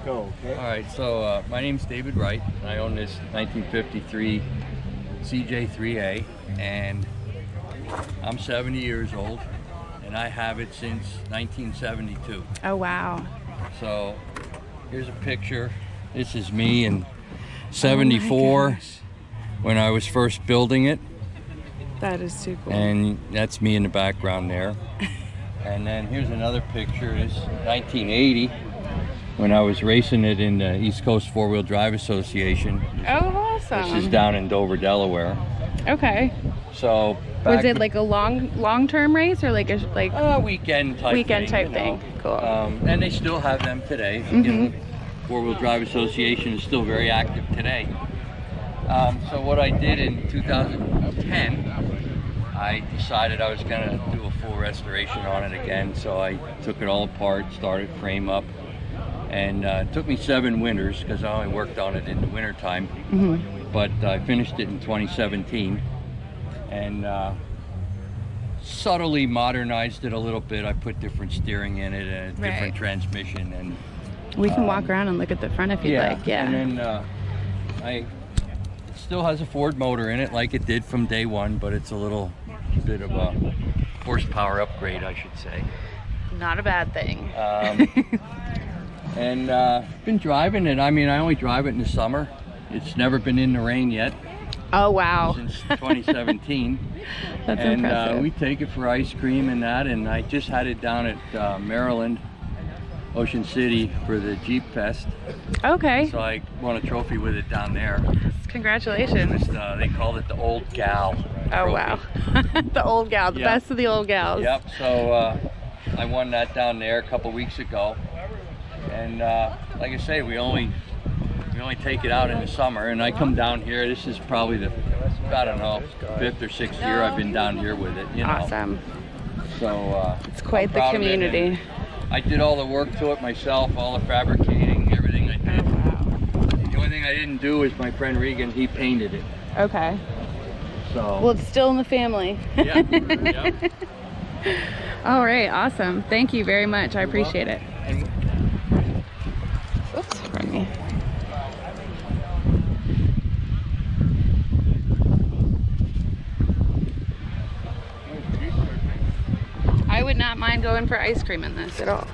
go, okay? All right, so my name's David Wright. I own this 1953 CJ3A, and I'm 70 years old, and I have it since 1972. Oh, wow. So here's a picture. This is me in 74 when I was first building it. That is too cool. And that's me in the background there. And then here's another picture. It's 1980 when I was racing it in the East Coast Four-Wheel Drive Association. Oh, awesome. This is down in Dover, Delaware. Okay. So Was it like a long-term race or like a weekend type thing? Cool. And they still have them today. You know, Four-Wheel Drive Association is still very active today. So what I did in 2010, I decided I was going to do a full restoration on it again. So I took it all apart, started frame up, and it took me 7 winters because I only worked on it in the winter time. But I finished it in 2017 and subtly modernized it a little bit. I put different steering in it and a different transmission. And we can walk around and look at the front if you'd like. Yeah. And then it still has a Ford motor in it like it did from day one, but it's a little bit of a horsepower upgrade, I should say. Not a bad thing. And been driving it. I mean, I only drive it in the summer. It's never been in the rain yet. Oh, wow. Since 2017. That's and impressive. We take it for ice cream and that, and I just had it down at Maryland, Ocean City for the Jeep Fest. Okay. So I won a trophy with it down there. Congratulations. They called it the Old Gal Oh, trophy. wow. The old gal, the best of the old gals. Yep, so I won that down there a couple weeks ago. And like I say, we only take it out in the summer, and I come down here. This is probably the, I don't know, 5th or 6th year I've been down here with it. You know. Awesome. So it's quite the community. I did all the work to it myself, all the fabricating, everything I did. Oh, wow. The only thing I didn't do is my friend Regan, he painted it. Okay. So. Well, it's still in the family. Yeah. Yep. All right, awesome. Thank you very much. I appreciate it. Oops, pardon me. I would not mind going for ice cream in this at all.